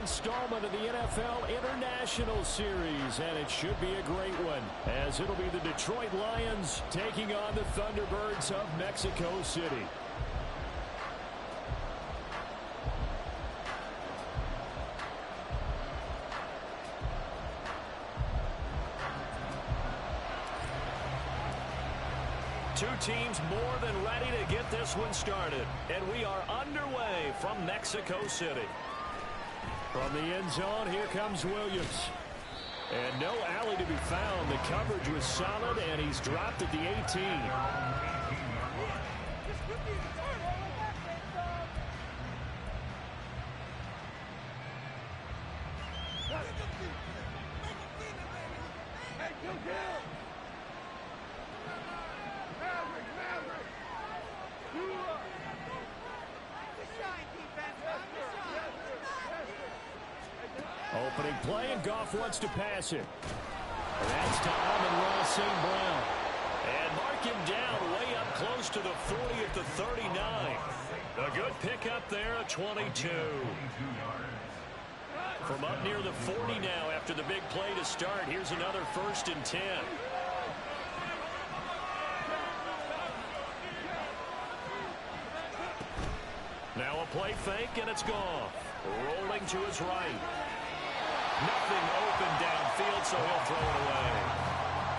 Installment of the NFL International Series, and it should be a great one, as it'll be the Detroit Lions taking on the Thunderbirds of Mexico City. Two teams more than ready to get this one started, and we are underway from Mexico City. From the end zone, here comes Williams. And no alley to be found. The coverage was solid, and he's dropped at the 18. Opening play, and Goff wants to pass it. And that's to Amon-Ra St. Brown. And mark him down way up close to the 40 at the 39. A good pickup there, a 22. From up near the 40 now after the big play to start. Here's another 1st and 10. Now a play fake, and it's Goff. Rolling to his right. Nothing open downfield, so he'll throw it away.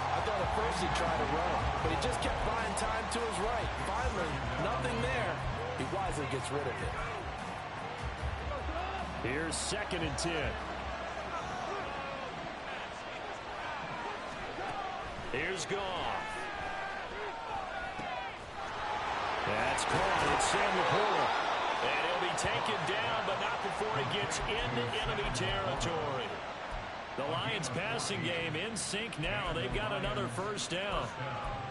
I thought at first he tried to run, but he just kept buying time to his right. Finally, nothing there. He wisely gets rid of it. Here's 2nd and 10. Here's Goff. That's caught. It's Sam Laporta. And he'll be taken down, but not before he gets into enemy territory. The Lions passing game in sync now. They've got another 1st down.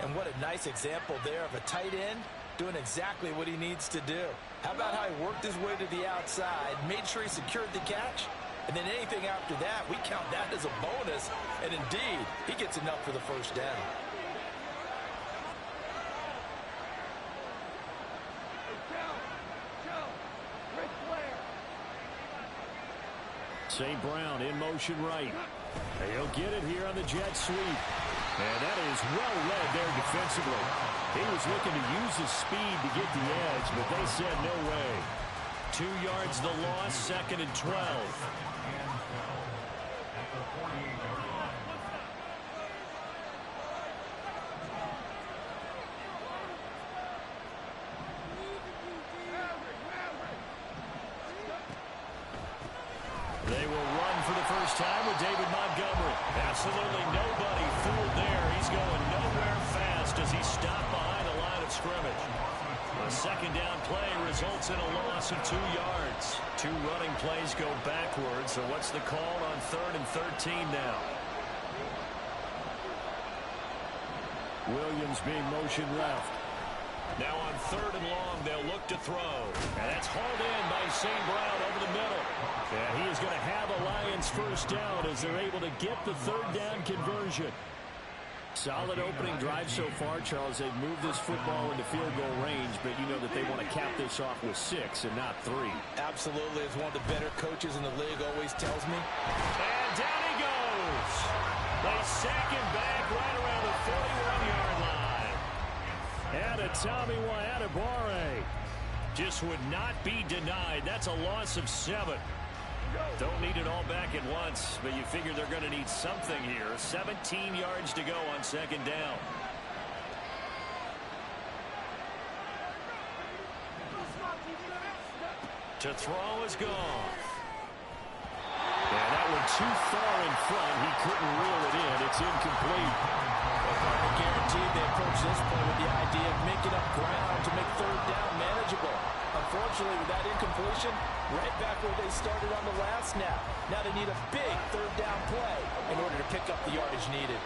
And what a nice example there of a tight end doing exactly what he needs to do. How about how he worked his way to the outside, made sure he secured the catch, and then anything after that, we count that as a bonus. And indeed, he gets enough for the 1st down. St. Brown in motion right. He'll get it here on the jet sweep. And that is well led there defensively. He was looking to use his speed to get the edge, but they said no way. 2 yards the loss, 2nd and 12. They will run for the first time with David Montgomery. Absolutely nobody fooled there. He's going nowhere fast as he stopped behind the line of scrimmage. A 2nd down play results in a loss of 2 yards. 2 running plays go backwards. So what's the call on 3rd and 13 now? Williams being motion left. Now on 3rd and long, they'll look to throw. And that's hauled in by St. Brown over the middle. And he is going to have a Lions 1st down as they're able to get the 3rd down conversion. Solid opening drive so far, Charles. They've moved this football into field goal range, but you know that they want to cap this off with 6 and not 3. Absolutely, as one of the better coaches in the league always tells me. And down he goes. They sack him back right around the 41-yard line. And a Tommy Adebawore just would not be denied. That's a loss of 7. Don't need it all back at once, but you figure they're going to need something here. 17 yards to go on 2nd down. To throw is Goff. Yeah, that one too far in front. He couldn't reel it in. It's incomplete. Well, guaranteed they approach this play with the idea of making up ground to make 3rd down manageable. Unfortunately, with that incompletion, right back where they started on the last snap. Now they need a big 3rd down play in order to pick up the yardage needed.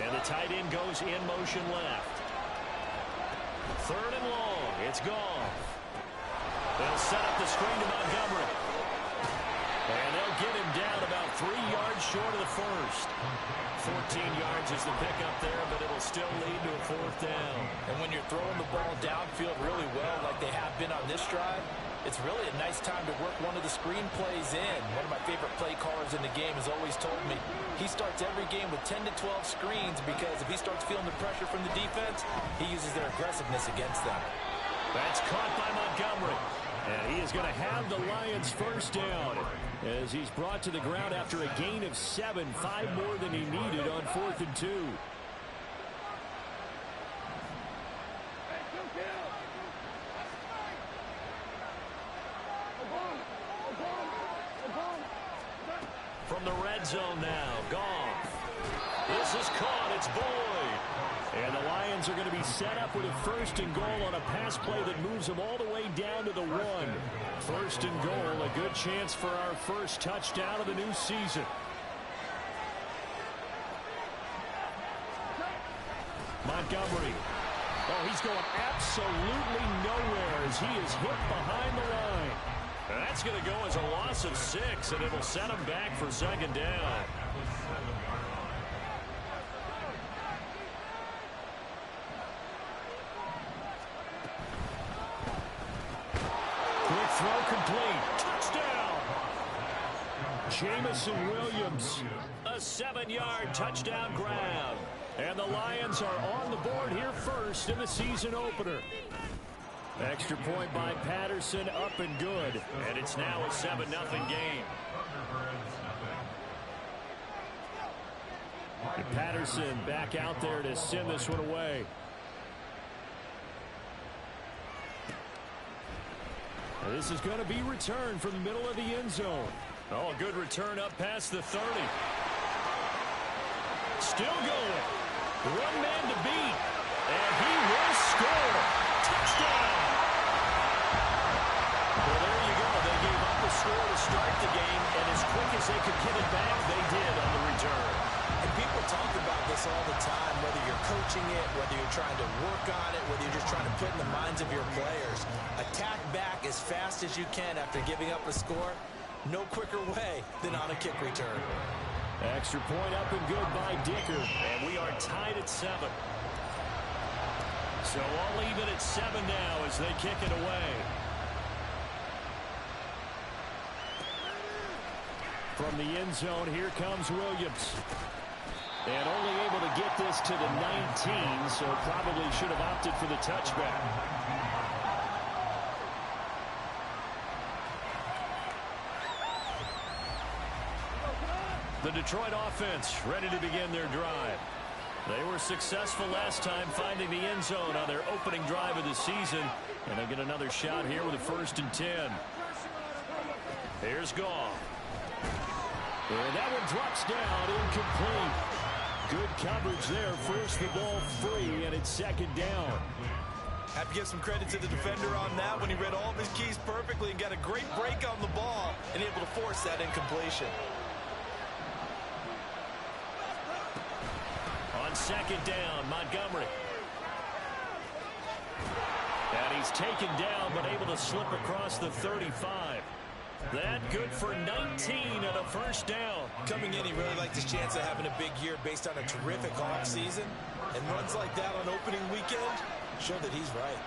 And the tight end goes in motion left. 3rd and long. It's Goff. They'll set up the screen to Montgomery. And they'll get him down about 3 yards short of the first. 14 yards is the pickup there, but it'll still lead to a 4th down. And when you're throwing the ball downfield really well like they have been on this drive, it's really a nice time to work one of the screen plays in. One of my favorite play callers in the game has always told me he starts every game with 10 to 12 screens because if he starts feeling the pressure from the defense, he uses their aggressiveness against them. That's caught by Montgomery. And he is going to have the Lions' first down as he's brought to the ground after a gain of 7, 5 more than he needed on 4th and 2. From the red zone now, Goff. This is caught. It's Boyd. And the Lions are going to be set up with a 1st and goal on a pass play that moves them all the way down to the 1. 1st and goal, a good chance for our first touchdown of the new season. Montgomery. Oh, he's going absolutely nowhere as he is hit behind the line. And that's going to go as a loss of 6, and it'll set him back for 2nd down. Quick throw complete. Touchdown. Jamison Williams. A 7-yard touchdown grab. And the Lions are on the board here first in the season opener. Extra point by Patterson, up and good. And it's now a 7-0 game. And Patterson back out there to send this one away. And this is going to be returned from the middle of the end zone. Oh, a good return up past the 30. Still going. 1 man to beat. And he will score. Touchdown. Well, there you go. They gave up the score to start the game, and as quick as they could get it back, they did on the return. And people talk about this all the time, whether you're coaching it, whether you're trying to work on it, whether you're just trying to put in the minds of your players. Attack back as fast as you can after giving up a score. No quicker way than on a kick return. Extra point up and good by Dicker. And we are tied at 7. So all even at 7 now as they kick it away. From the end zone, here comes Williams. And only able to get this to the 19, so probably should have opted for the touchback. The Detroit offense ready to begin their drive. They were successful last time finding the end zone on their opening drive of the season. And they'll get another shot here with a 1st and 10. Here's Goff. And that one drops down, incomplete. Good coverage there, forced the ball free, and it's 2nd down. Have to give some credit to the defender on that when he read all of his keys perfectly and got a great break on the ball and able to force that incompletion. On 2nd down, Montgomery. And he's taken down, but able to slip across the 35. That good for 19 and a 1st down. Coming in, he really liked his chance of having a big year based on a terrific offseason. And runs like that on opening weekend show that he's right.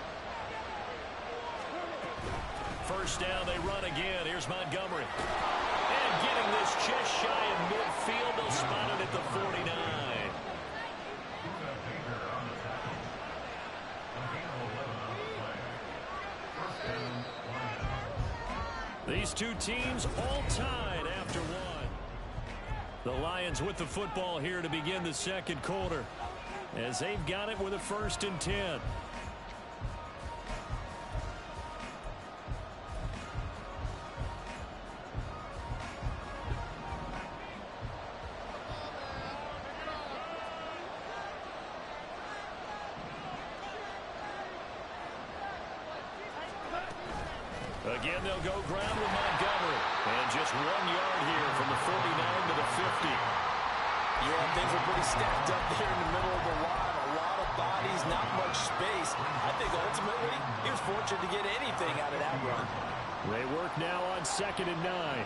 1st down, they run again. Here's Montgomery. And getting this just shy of midfield. They'll spot it at the 49. These two teams all tied after 1. The Lions with the football here to begin the 2nd quarter as they've got it with a 1st and 10. Again, they'll go ground with Montgomery. And just 1 yard here from the 49 to the 50. Yeah, things are pretty stacked up there in the middle of the line. A lot of bodies, not much space. I think ultimately he was fortunate to get anything out of that run. They work now on 2nd and 9.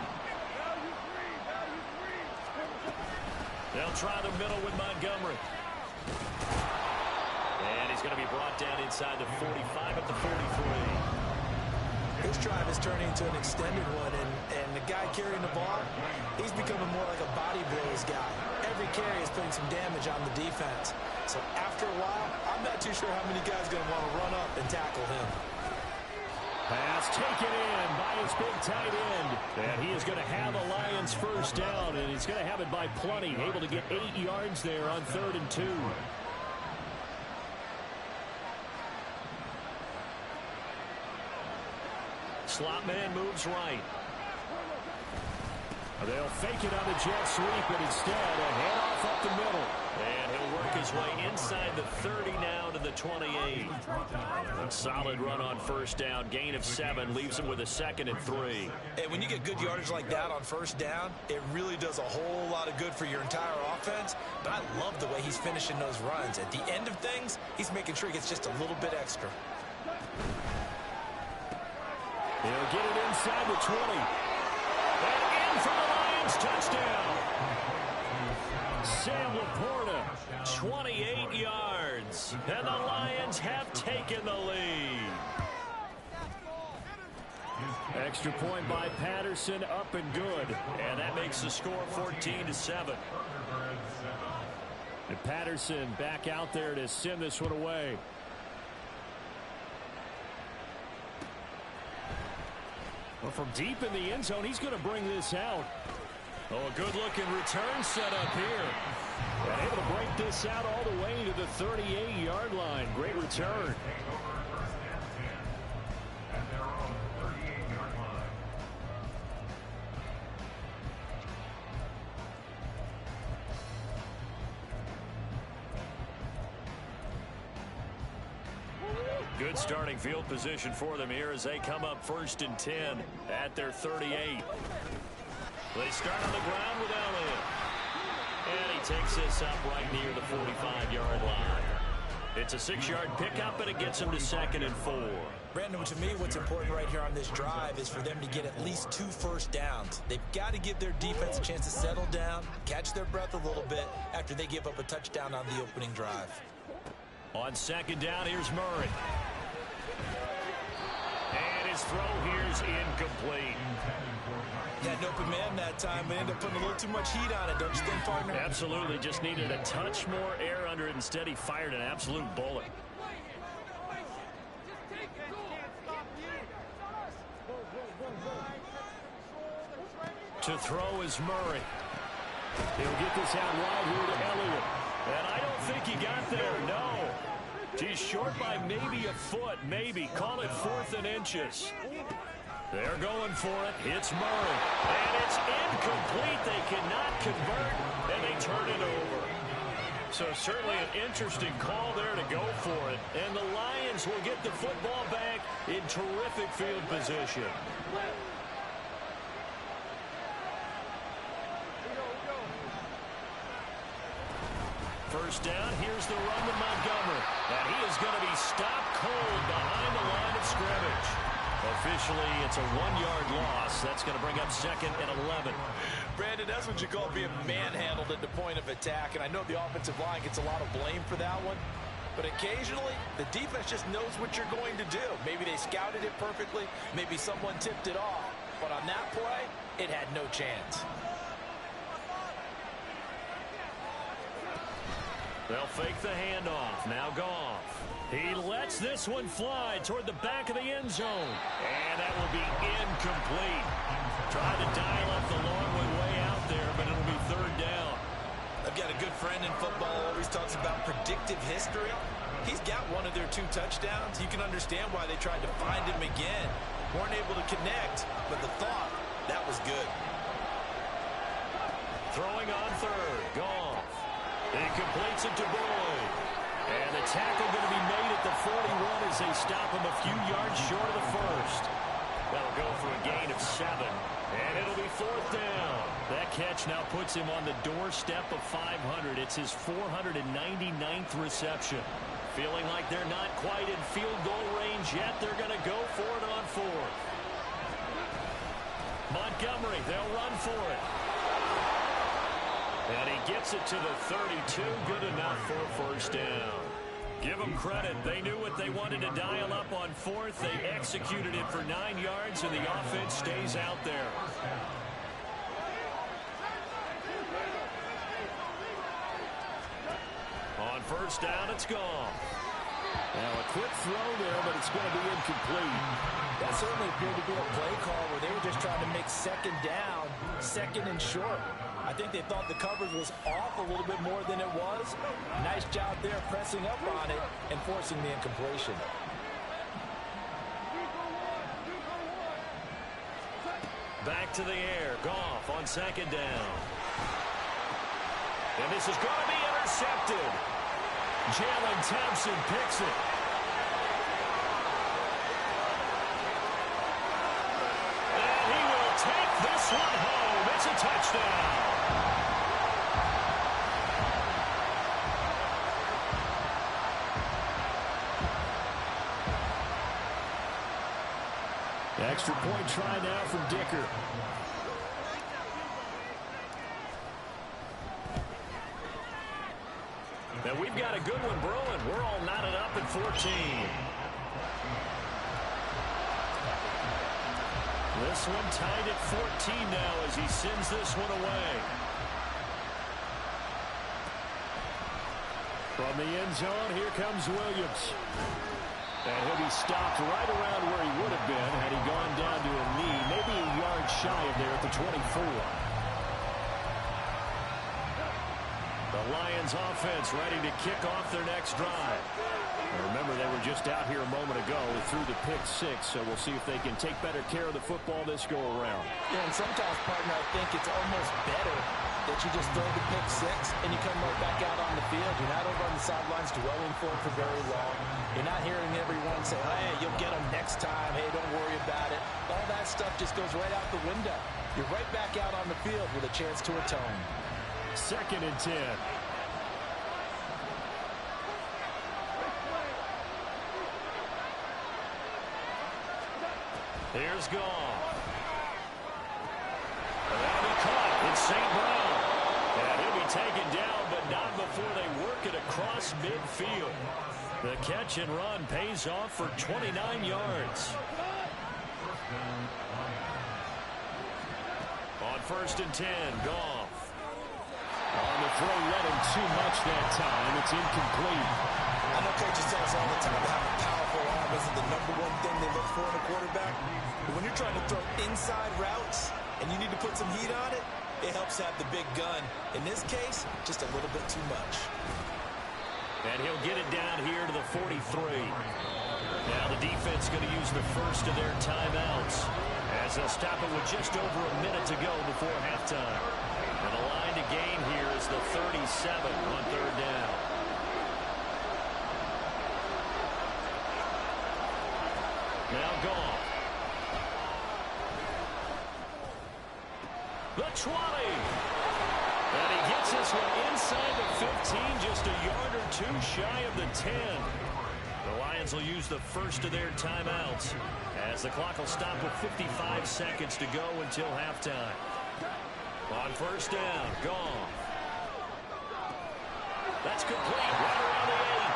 They'll try the middle with Montgomery. And he's going to be brought down inside the 45 at the 43. This drive is turning into an extended one, and the guy carrying the ball, he's becoming more like a body blows guy. Every carry is putting some damage on the defense. So after a while, I'm not too sure how many guys are going to want to run up and tackle him. Pass taken in by his big tight end. And he is going to have a Lions first down, and he's going to have it by plenty. Able to get 8 yards there on 3rd and 2. Slot man moves right. They'll fake it on the jet sweep, but instead a handoff up the middle. And he'll work his way inside the 30 now to the 28. A solid run on first down. Gain of 7 leaves him with a 2nd and 3. And when you get good yardage like that on first down, it really does a whole lot of good for your entire offense. But I love the way he's finishing those runs. At the end of things, he's making sure he gets just a little bit extra. He'll get it inside the 20. And in for the Lions touchdown. Sam Laporta, 28 yards. And the Lions have taken the lead. Extra point by Patterson, up and good. And that makes the score 14-7. And Patterson back out there to send this one away. Well, from deep in the end zone, he's going to bring this out. Oh, a good-looking return set up here. And able to break this out all the way to the 38-yard line. Great return. Good starting field position for them here as they come up 1st and 10 at their 38. They start on the ground with Elliott. And he takes this up right near the 45-yard line. It's a 6-yard pickup, and it gets him to 2nd and 4. Brandon, to me, what's important right here on this drive is for them to get at least 2 first downs. They've got to give their defense a chance to settle down, catch their breath a little bit after they give up a touchdown on the opening drive. On 2nd down, here's Murray. And his throw here's incomplete. Had an open man that time, but ended up putting a little too much heat on it, don't you think, partner? Absolutely. Just needed a touch more air under it. Instead, he fired an absolute bullet. To throw is Murray. He'll get this out wide here to Elliott. And I don't think he got there, no. He's short by maybe a foot, maybe. Call it 4th and inches. They're going for it. It's Murray. And it's incomplete. They cannot convert, and they turn it over. So certainly an interesting call there to go for it. And the Lions will get the football back in terrific field position. First down, here's the run with Montgomery. And he is going to be stopped cold behind the line of scrimmage. Officially, it's a 1-yard loss. That's going to bring up 2nd and 11. Brandon, that's what you call being manhandled at the point of attack. And I know the offensive line gets a lot of blame for that one. But occasionally, the defense just knows what you're going to do. Maybe they scouted it perfectly. Maybe someone tipped it off. But on that play, it had no chance. They'll fake the handoff. Now Goff. He lets this one fly toward the back of the end zone. And that will be incomplete. Tried to dial up the long way out there, but it'll be 3rd down. I've got a good friend in football who always talks about predictive history. He's got one of their 2 touchdowns. You can understand why they tried to find him again. Weren't able to connect, but the thought, that was good. Throwing on 3rd. Goff. He completes it to Boyd. And the tackle going to be made at the 41 as they stop him a few yards short of the first. That'll go for a gain of 7. And it'll be 4th down. That catch now puts him on the doorstep of 500. It's his 499th reception. Feeling like they're not quite in field goal range yet. They're going to go for it on 4th. Montgomery, they'll run for it. And he gets it to the 32. Good enough for a first down. Give them credit. They knew what they wanted to dial up on fourth. They executed it for 9 yards, and the offense stays out there. On first down, it's gone. Now a quick throw there, but it's going to be incomplete. That certainly appeared to be a play call where they were just trying to make second down, second and short. I think they thought the coverage was off a little bit more than it was. Nice job there pressing up on it and forcing the incompletion. Back to the air. Goff on second down. And this is going to be intercepted. Jalen Thompson picks it. And he will take this one home. It's a touchdown. Extra point try now from Dicker. And we've got a good one brewing. We're all knotted up at 14. This one tied at 14 now as he sends this one away. From the end zone, here comes Williams. And he'll be stopped right around where he would have been had he gone down to a knee, maybe a yard shy of there at the 24. The Lions offense ready to kick off their next drive. And remember, they were just out here a moment ago through the pick six, so we'll see if they can take better care of the football this go-around. Yeah, and sometimes, partner, I think it's almost better that you just throw the pick six and you come right back out on the field. You're not over on the sidelines dwelling for it for very long. You're not hearing everyone say, hey, you'll get them next time. Hey, don't worry about it. All that stuff just goes right out the window. You're right back out on the field with a chance to atone. 2nd and 10. Here's Goff. And that'll be caught. It's St. Brown. And he'll be taken down, but not before they work it across midfield. The catch and run pays off for 29 yards. On 1st and 10, Goff. On the throw, led him too much that time. It's incomplete. I know coaches tell us all the time that having a powerful arm isn't the #1 thing they look for in a quarterback. But when you're trying to throw inside routes and you need to put some heat on it, it helps have the big gun. In this case, just a little bit too much. And he'll get it down here to the 43. Now the defense going to use the first of their timeouts as they'll stop it with just over a minute to go before halftime. And the line to gain here is the 37 on 3rd down. Now Goff. The 20. And he gets this one inside the 15, just a yard or two shy of the 10. The Lions will use the first of their timeouts as the clock will stop with 55 seconds to go until halftime. On 1st down, Goff. That's complete right around the 8.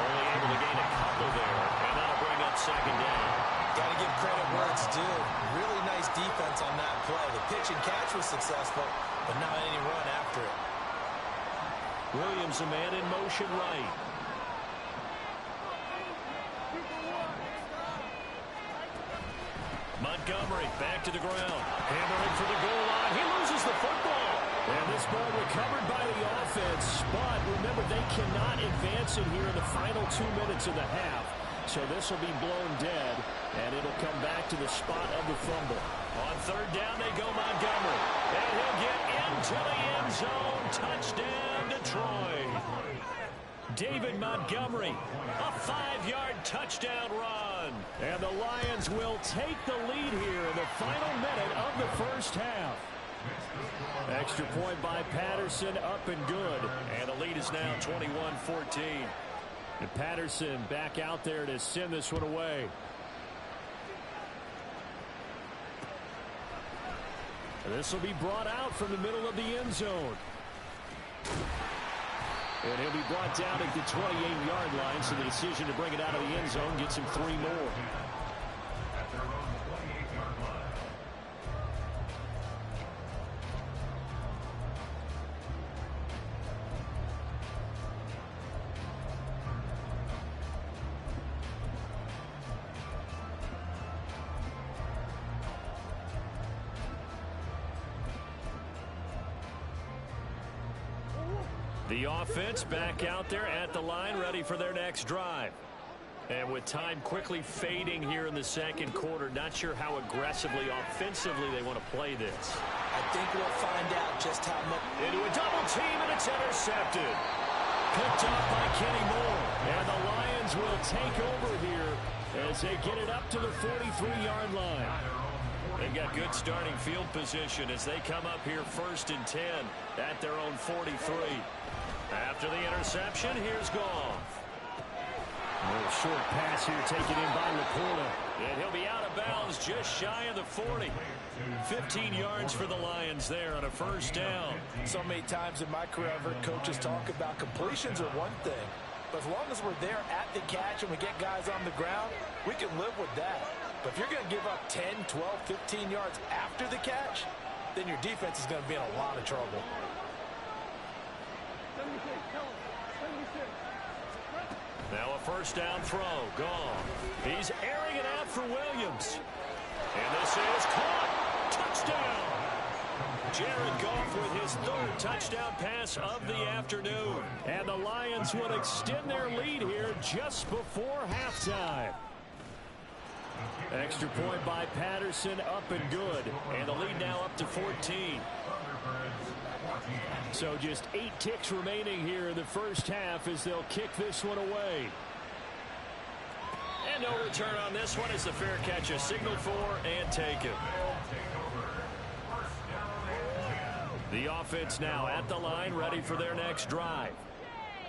Only able to gain a couple there, and that'll bring up 2nd down. Got to give credit where it's due. Really nice defense on that play. The pitch and catch was successful, but not any run after it. Williams, a man in motion right. Montgomery back to the ground. Hammering for the goal line. He loses the football. And this ball recovered by the offense. But remember, they cannot advance it here in the final 2 minutes of the half. So this will be blown dead, and it'll come back to the spot of the fumble. On 3rd down, they go Montgomery. And he'll get into the end zone. Touchdown, Detroit. David Montgomery, a 5-yard touchdown run. And the Lions will take the lead here in the final minute of the first half. Extra point by Patterson, up and good. And the lead is now 21-14. And Patterson back out there to send this one away. This will be brought out from the middle of the end zone. And he'll be brought down at the 28-yard line, so the decision to bring it out of the end zone gets him 3 more. The offense back out there at the line, ready for their next drive. And with time quickly fading here in the second quarter, not sure how aggressively, offensively they want to play this. I think we'll find out just how much. Into a double team, and it's intercepted. Picked off by Kenny Moore. And the Lions will take over here as they get it up to the 43-yard line. They've got good starting field position as they come up here 1st and 10 at their own 43. After the interception, here's Goff. A little short pass here taken in by Laporta. And he'll be out of bounds just shy of the 40. 15 yards for the Lions there on a 1st down. So many times in my career, I've heard coaches talk about completions are one thing. But as long as we're there at the catch and we get guys on the ground, we can live with that. But if you're going to give up 10, 12, 15 yards after the catch, then your defense is going to be in a lot of trouble. Now a 1st down throw. Gone. He's airing it out for Williams. And this is caught. Touchdown. Jared Goff with his 3rd touchdown pass of the afternoon. And the Lions would extend their lead here just before halftime. Extra point by Patterson, up and good. And the lead now up to 14. So just 8 ticks remaining here in the 1st half as they'll kick this one away. And no return on this one as the fair catch is signaled for and taken. The offense now at the line, ready for their next drive.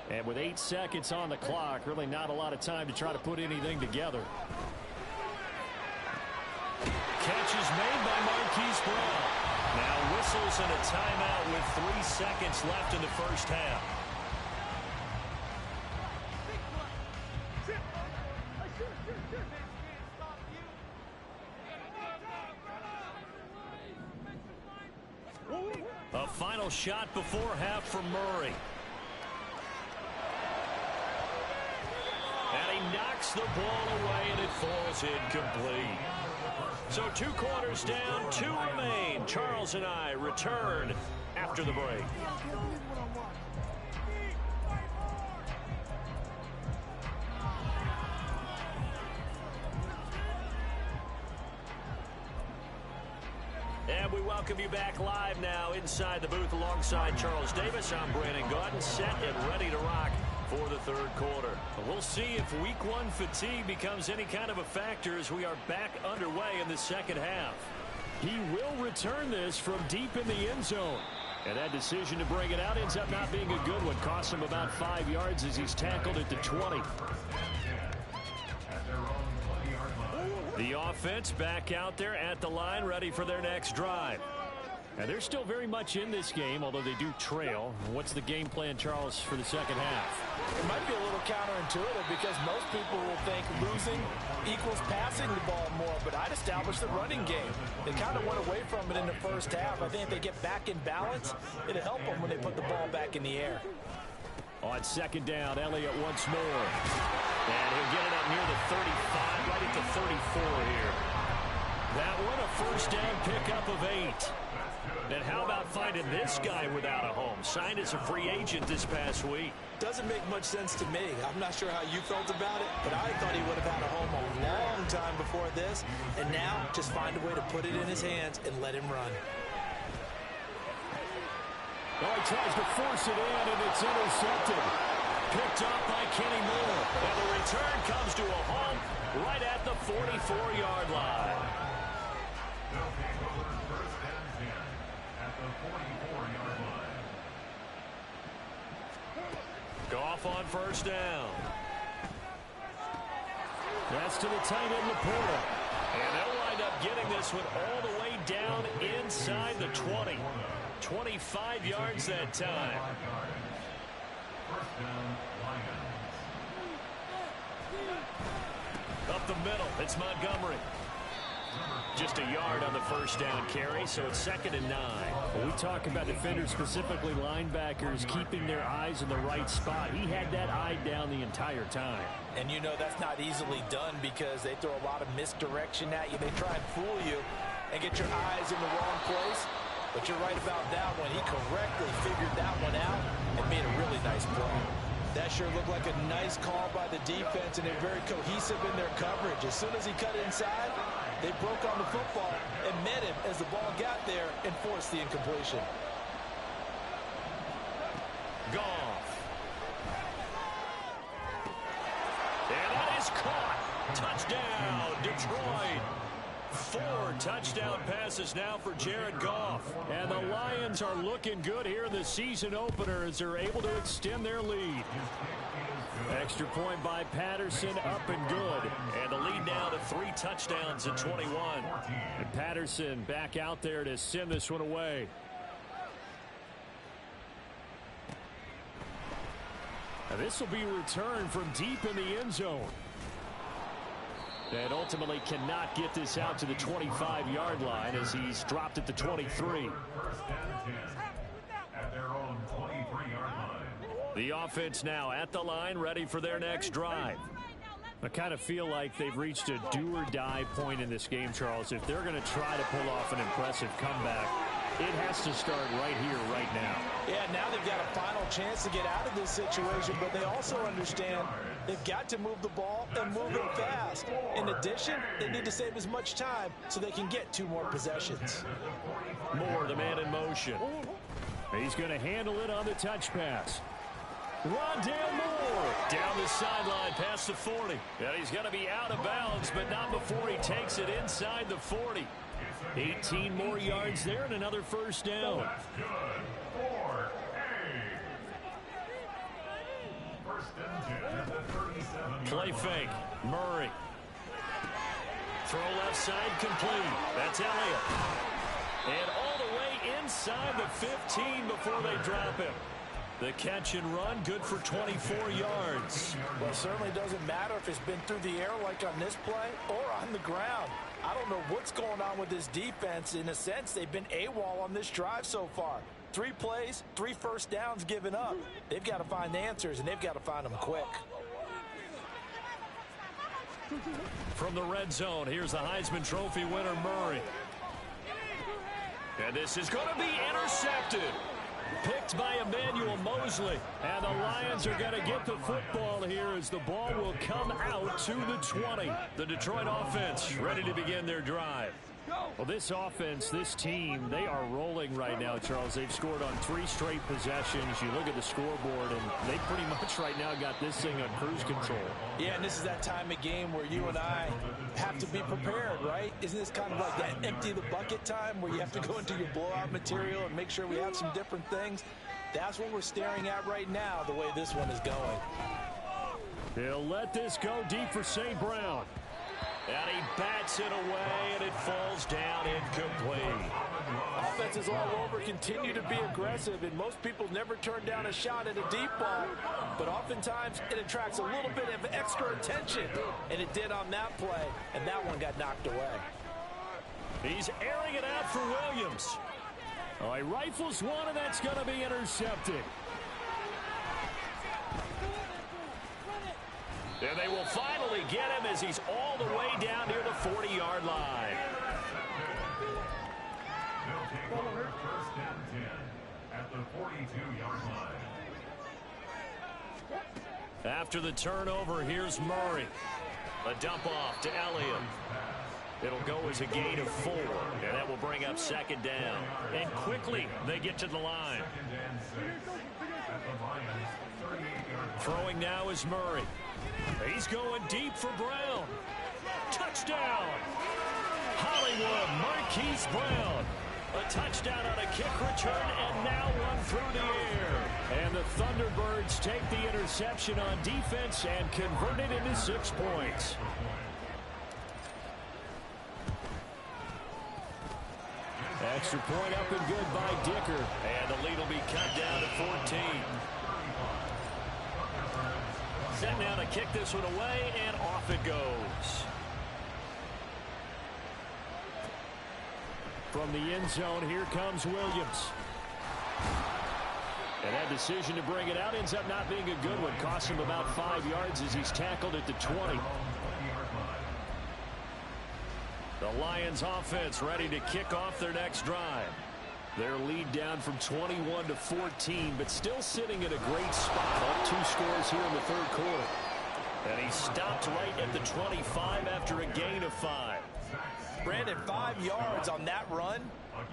And with 8 seconds on the clock, really not a lot of time to try to put anything together. Catch is made by Marquise Brown. Now whistles and a timeout with 3 seconds left in the 1st half. A final shot before half from Murray. And he knocks the ball away, and it falls incomplete. So 2 quarters down, 2 remain. Charles and I return after the break. And we welcome you back live now inside the booth alongside Charles Davis. I'm Brandon Gaudin, set and ready to rock for the 3rd quarter. We'll see if week 1 fatigue becomes any kind of a factor as we are back underway in the 2nd half. He will return this from deep in the end zone. And that decision to bring it out ends up not being a good one. Cost him about 5 yards as he's tackled at the 20. The offense back out there at the line, ready for their next drive. And they're still very much in this game, although they do trail. What's the game plan, Charles, for the 2nd half? It might be a little counterintuitive because most people will think losing equals passing the ball more, but I'd establish the running game. They kind of went away from it in the 1st half. I think if they get back in balance, it'll help them when they put the ball back in the air. On 2nd down, Elliott once more. And he'll get it up near the 35, right at the 34 here. That one a 1st down pickup of 8. And how about finding this guy without a home? Signed as a free agent this past week. Doesn't make much sense to me. I'm not sure how you felt about it, but I thought he would have had a home a long time before this. And now, just find a way to put it in his hands and let him run. Oh, he tries to force it in, and it's intercepted. Picked up by Kenny Moore. And the return comes to a halt right at the 44-yard line. Goff on 1st down. That's to the tight end, Laporta. And they'll wind up getting this one all the way down inside the 20. 25 yards that time. Up the middle, it's Montgomery. Just a yard on the first down carry, so it's 2nd and 9. When we talk about defenders, specifically linebackers, keeping their eyes in the right spot, he had that eye down the entire time. And you know that's not easily done because they throw a lot of misdirection at you. They try and fool you and get your eyes in the wrong place. But you're right about that one. He correctly figured that one out and made a really nice play. That sure looked like a nice call by the defense, and they're very cohesive in their coverage. As soon as he cut inside, they broke on the football and met him as the ball got there and forced the incompletion. Goff. And that is caught. Touchdown, Detroit. 4 touchdown passes now for Jared Goff. And the Lions are looking good here in the season opener as they're able to extend their lead. Extra point by Patterson, up and good. And the lead now to 3 touchdowns at 21. And Patterson back out there to send this one away. Now this will be returned from deep in the end zone. And ultimately cannot get this out to the 25-yard line as he's dropped at the 23. At their own 23-yard line. The offense now at the line, ready for their next drive. I kind of feel like they've reached a do-or-die point in this game, Charles. If they're going to try to pull off an impressive comeback, it has to start right here, right now. Yeah, now they've got a final chance to get out of this situation, but they also understand they've got to move the ball and move it fast. In addition, they need to save as much time so they can get 2 more possessions. Moore, the man in motion. He's going to handle it on the touch pass. Rondale Moore Down the sideline past the 40. And he's going to be out of bounds, but not before he takes it inside the 40. 18 more yards there and another first down. That's good. 4-8. First and 10 at the 37. Play fake. Murray. Throw left side complete. That's Elliott. And all the way inside the 15 before they drop him. The catch and run, good for 24 yards. Well, it certainly doesn't matter if it's been through the air like on this play or on the ground. I don't know what's going on with this defense. In a sense, they've been AWOL on this drive so far. 3 plays, 3 first downs given up. They've got to find the answers, and they've got to find them quick. From the red zone, here's the Heisman Trophy winner, Murray. And this is going to be intercepted. Picked by Emmanuel Mosley. And the Lions are going to get the football here as the ball will come out to the 20. The Detroit offense ready to begin their drive. Well, this offense, this team, they are rolling right now, Charles. They've scored on 3 straight possessions. You look at the scoreboard, and they pretty much right now got this thing on cruise control. Yeah, and this is that time of game where you and I have to be prepared, right? Isn't this kind of like that empty the bucket time where you have to go into your blowout material and make sure we have some different things? That's what we're staring at right now, the way this one is going. He'll let this go deep for St. Brown. And he bats it away, and it falls down incomplete. Offenses all over continue to be aggressive, and most people never turn down a shot at a deep ball. But oftentimes, it attracts a little bit of extra attention, and it did on that play, and that one got knocked away. He's airing it out for Williams. Oh, he rifles one, and that's going to be intercepted. And they will finally get him as he's all the way down near the 40-yard line. They'll take over first and 10 at the 42-yard line. After the turnover, here's Murray. A dump off to Elliott. It'll go as a gain of 4, and that will bring up 2nd down. And quickly, they get to the line. Throwing now is Murray. He's going deep for Brown. Touchdown! Hollywood, Marquise Brown. A touchdown on a kick return, and now one through the air. And the Thunderbirds take the interception on defense and convert it into 6 points. Extra point up and good by Dicker. And the lead will be cut down to 14. Set now to kick this one away, and off it goes. From the end zone, here comes Williams. And that decision to bring it out ends up not being a good one. Costs him about 5 yards as he's tackled at the 20. The Lions offense ready to kick off their next drive. Their lead down from 21 to 14, but still sitting in a great spot. Up 2 scores here in the third quarter. And he stopped right at the 25 after a gain of 5. Brandon, 5 yards on that run.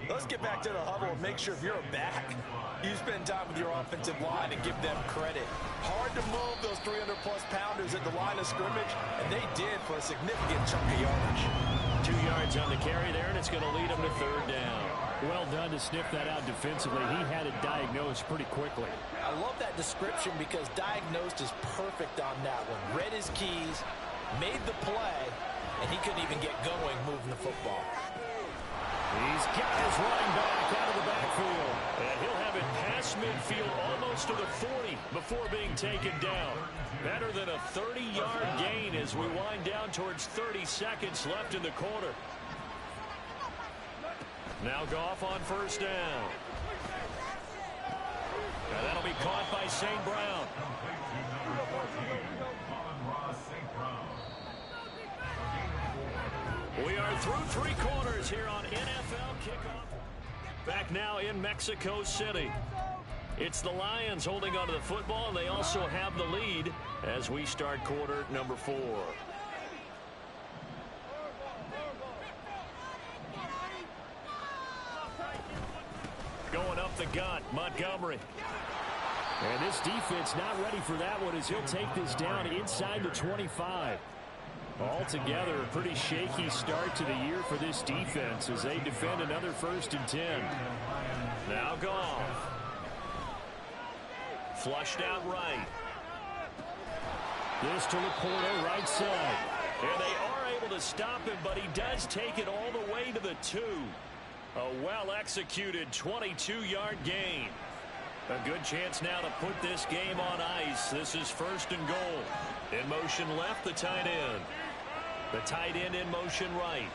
Let's get back to the huddle and make sure if you're a back, you spend time with your offensive line and give them credit. Hard to move those 300-plus pounders at the line of scrimmage, and they did for a significant chunk of yardage. 2 yards on the carry there, and it's going to lead him to third down. Well done to sniff that out defensively. He had it diagnosed pretty quickly. I love that description because diagnosed is perfect on that one. Read his keys, made the play, and he couldn't even get going moving the football. He's got his running back out of the backfield. And he'll have it past midfield almost to the 40 before being taken down. Better than a 30-yard gain as we wind down towards 30 seconds left in the quarter. Now Goff on first down. And that'll be caught by St. Brown. We are through 3 quarters here on NFL Kickoff. Back now in Mexico City. It's the Lions holding onto the football, and they also have the lead as we start quarter number 4. Going up the gut, Montgomery. And this defense not ready for that one as he'll take this down inside the 25. Altogether, a pretty shaky start to the year for this defense as they defend another 1st and 10. Now Goff. Flushed out right. This to Laporta, right side. And they are able to stop him, but he does take it all the way to the 2. A well-executed 22-yard gain. A good chance now to put this game on ice. This is 1st and goal. In motion left, the tight end. The tight end in motion right.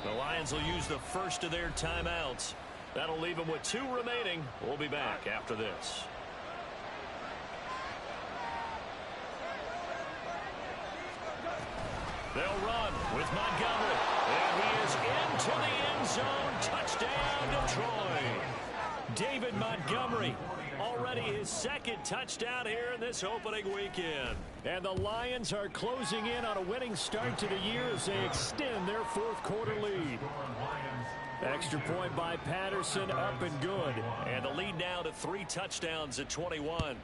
The Lions will use the first of their timeouts. That'll leave them with 2 remaining. We'll be back after this. They'll run with Montgomery. And he is into the end zone. Touchdown, Detroit. David Montgomery, already his 2nd touchdown here in this opening weekend. And the Lions are closing in on a winning start to the year as they extend their 4th quarter lead. Extra point by Patterson, up and good. And the lead now to 3 touchdowns at 21.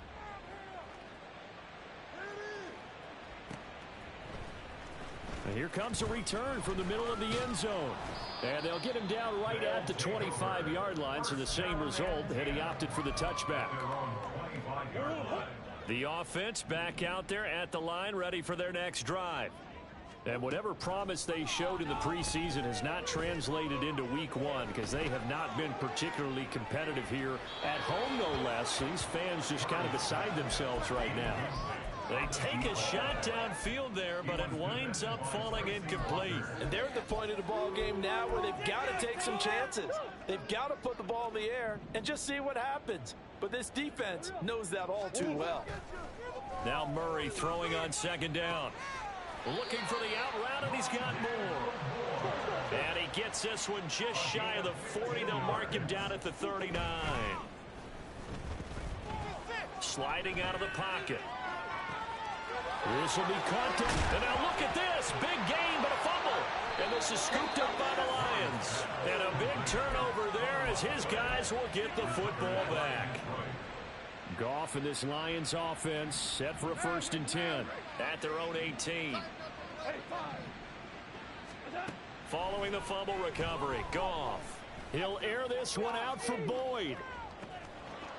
And here comes a return from the middle of the end zone. And they'll get him down right at the 25-yard line, so the same result, and he opted for the touchback. The offense back out there at the line, ready for their next drive. And whatever promise they showed in the preseason has not translated into week 1 because they have not been particularly competitive here at home, no less. These fans just kind of beside themselves right now. They take a shot downfield there, but it winds up falling incomplete. And they're at the point of the ball game now where they've got to take some chances. They've got to put the ball in the air and just see what happens. But this defense knows that all too well. Now Murray throwing on 2nd down. Looking for the out route, and he's got more. And he gets this one just shy of the 40. They'll mark him down at the 39. Sliding out of the pocket. This will be caught. And now look at this. Big gain, but a fumble. And this is scooped up by the Lions. And a big turnover there as his guys will get the football back. Goff and this Lions offense set for a 1st and 10 at their own 18. Following the fumble recovery, Goff. He'll air this one out for Boyd.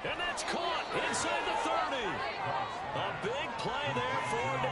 And that's caught inside the 30. A big play there for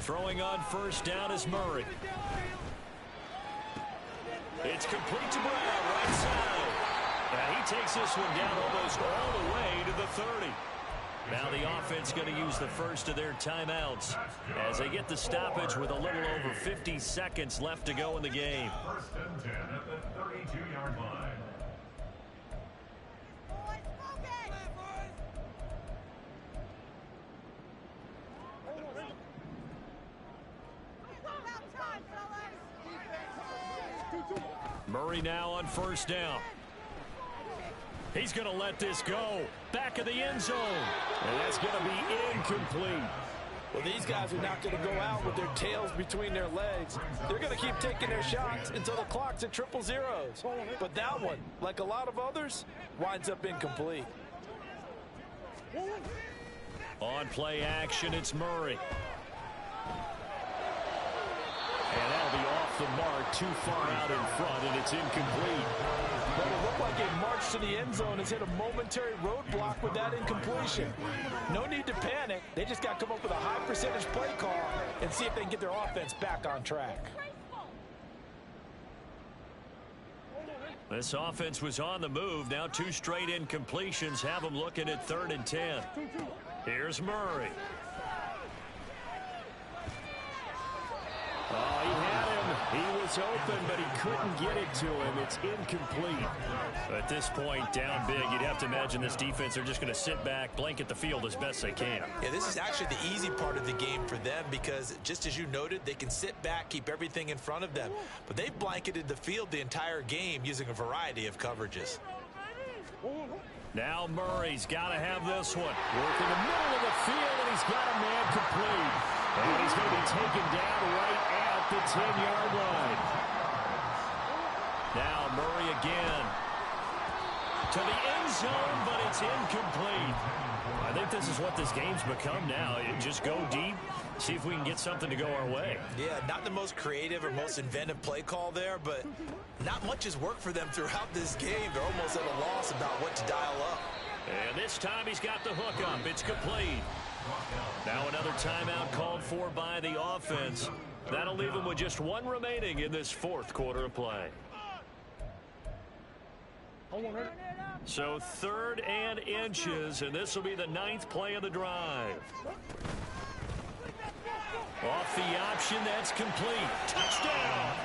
Throwing on first down is Murray. It's complete to Brown, right side. And he takes this one down almost all the way to the 30. Now the offense going to use the first of their timeouts as they get the stoppage with a little over 50 seconds left to go in the game. First and 10 at the 32-yard line. Murray now on first down. He's going to let this go. Back of the end zone. And that's going to be incomplete. Well, these guys are not going to go out with their tails between their legs. They're going to keep taking their shots until the clock's at triple zeros. But that one, like a lot of others, winds up incomplete. On play action, it's Murray. And that'll be off the mark, too far out in front, and it's incomplete. But it looked like a march to the end zone has hit a momentary roadblock with that incompletion. No need to panic. They just got to come up with a high percentage play call and see if they can get their offense back on track. This offense was on the move. Now 2 straight incompletions have them looking at 3rd and 10. Here's Murray. Oh, he had him. He was open, but he couldn't get it to him. It's incomplete. At this point, down big, you'd have to imagine this defense, they're just going to sit back, blanket the field as best they can. Yeah, this is actually the easy part of the game for them because, just as you noted, they can sit back, keep everything in front of them. But they've blanketed the field the entire game using a variety of coverages. Now Murray's got to have this one. Working the middle of the field, and he's got a man complete. And he's going to be taken down right at the 10-yard line. Now Murray again. To the end zone, but it's incomplete. I think this is what this game's become now. You just go deep, see if we can get something to go our way. Yeah, not the most creative or most inventive play call there, but not much has worked for them throughout this game. They're almost at a loss about what to dial up. And this time he's got the hook up. It's complete. Now another timeout called for by the offense. That'll leave them with just 1 remaining in this 4th quarter of play. So 3rd and inches, and this will be the 9th play of the drive. Off the option, that's complete. Touchdown!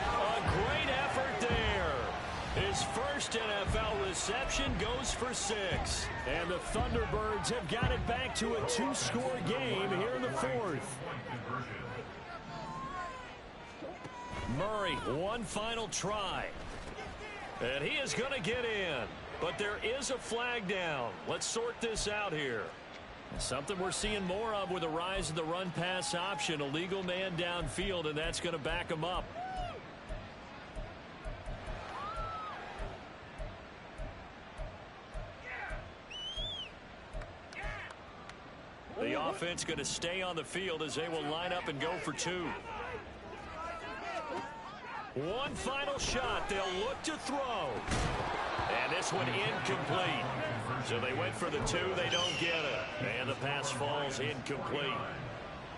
A great effort there. His first NFL reception goes for 6. And the Thunderbirds have got it back to a 2-score game here in the 4th. Murray, one final try. And he is going to get in. But there is a flag down. Let's sort this out here. Something we're seeing more of with the rise of the run-pass option. A legal man downfield, and that's going to back him up. The offense going to stay on the field as they will line up and go for 2. One final shot. They'll look to throw. And this one incomplete. So they went for the 2. They don't get it. And the pass falls incomplete.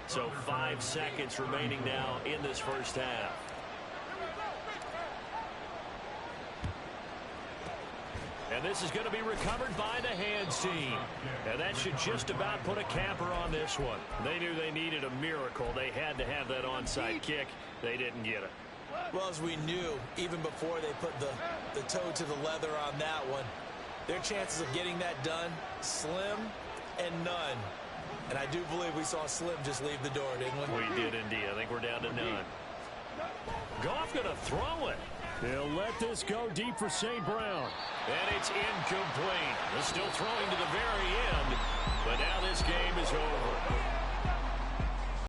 So 5 seconds remaining now in this first half. And this is going to be recovered by the hands team. And that should just about put a capper on this one. They knew they needed a miracle. They had to have that onside kick. They didn't get it. Well, as we knew, even before they put the toe to the leather on that one, their chances of getting that done, slim and none. And I do believe we saw Slim just leave the door, didn't we? We did indeed. I think we're down to none. Goff going to throw it. He'll let this go deep for St. Brown. And it's incomplete. They're still throwing to the very end. But now this game is over.